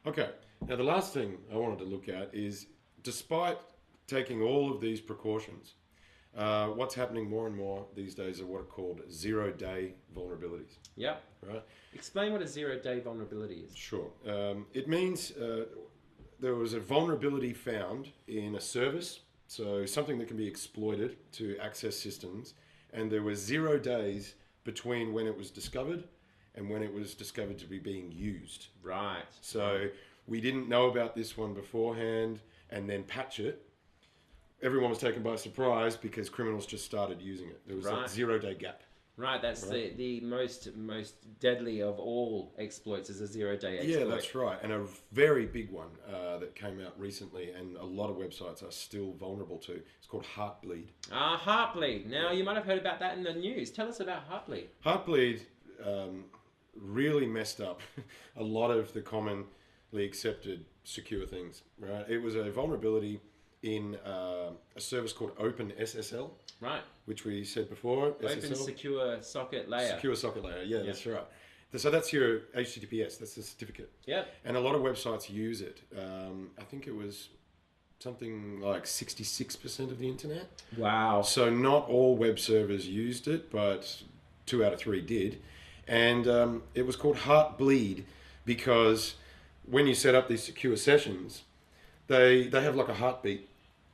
Okay. Now, the last thing I wanted to look at is, despite taking all of these precautions, what's happening more and more these days are what are called zero-day vulnerabilities. Yep. Right? Explain what a zero-day vulnerability is. Sure. It means there was a vulnerability found in a service, so something that can be exploited to access systems, and there were 0 days between when it was discovered and when it was discovered to be being used. Right. So we didn't know about this one beforehand and then patch it. Everyone was taken by surprise because criminals just started using it. There was Right. a 0-day gap. Right, that's the most deadly of all exploits is a zero-day exploit. Yeah, that's right. And a very big one that came out recently and a lot of websites are still vulnerable to. It's called Heartbleed. Heartbleed. Now, you might have heard about that in the news. Tell us about Heartbleed. Heartbleed really messed up a lot of the commonly accepted secure things. Right? It was a vulnerability in a service called OpenSSL. Right. Which we said before. Open SSL. Secure Socket Layer. Secure Socket Layer, yeah, that's right. So that's your HTTPS, that's the certificate. Yeah. And a lot of websites use it. I think it was something like 66% of the internet. Wow. So not all web servers used it, but 2 out of 3 did. And it was called Heartbleed because when you set up these secure sessions, they have like a heartbeat,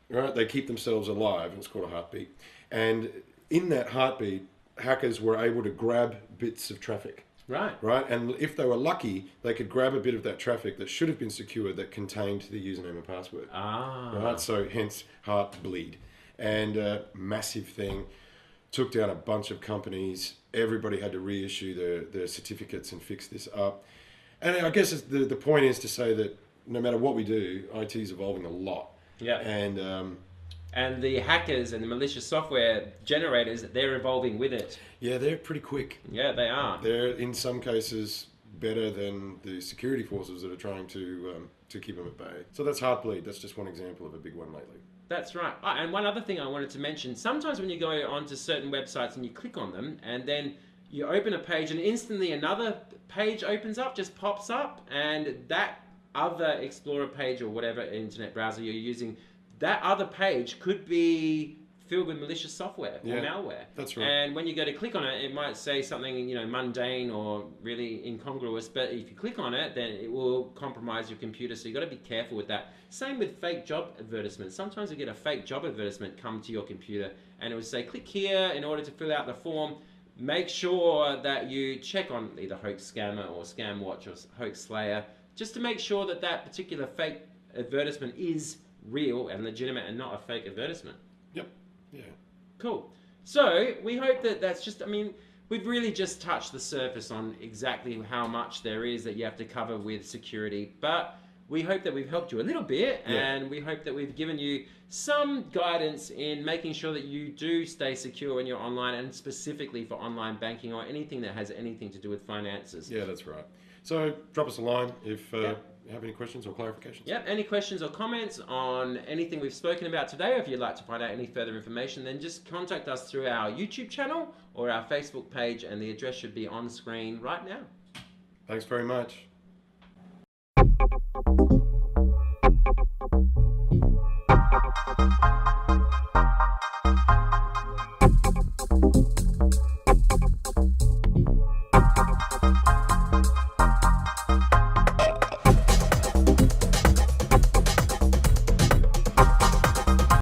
right? They keep themselves alive, and it's called a heartbeat. And in that heartbeat, hackers were able to grab bits of traffic. Right. Right? And if they were lucky, they could grab a bit of that traffic that should have been secured that contained the username and password. Right? So hence Heartbleed. And massive thing. Took down a bunch of companies. Everybody had to reissue their certificates and fix this up. And I guess the point is to say that no matter what we do, IT is evolving a lot. Yeah. And the hackers and the malicious software generators, they're evolving with it. Yeah, they're pretty quick. Yeah, they are. They're, in some cases, better than the security forces that are trying to keep them at bay. So that's Heartbleed. That's just one example of a big one lately. That's right. And one other thing I wanted to mention, sometimes when you go onto certain websites and you click on them, and then you open a page and instantly another page opens up, just pops up, and that other Explorer page or whatever internet browser you're using, that other page could be filled with malicious software or malware. That's right. And when you go to click on it, it might say something, mundane or really incongruous, but if you click on it, then it will compromise your computer, so you've got to be careful with that. Same with fake job advertisements. Sometimes you get a fake job advertisement come to your computer, and it will say, click here in order to fill out the form. Make sure that you check on either Hoax Scammer or Scam Watch or Hoax Slayer, just to make sure that that particular fake advertisement is real and legitimate and not a fake advertisement. Yep. Yeah. Cool. So we hope that that's just, we've really just touched the surface on exactly how much there is that you have to cover with security, but we hope that we've helped you a little bit, and we hope that we've given you some guidance in making sure that you do stay secure when you're online, and specifically for online banking or anything that has anything to do with finances. Yeah, that's right. So drop us a line if you have any questions or clarifications. Yep, any questions or comments on anything we've spoken about today, or if you'd like to find out any further information, then just contact us through our YouTube channel or our Facebook page, and the address should be on screen right now. Thanks very much.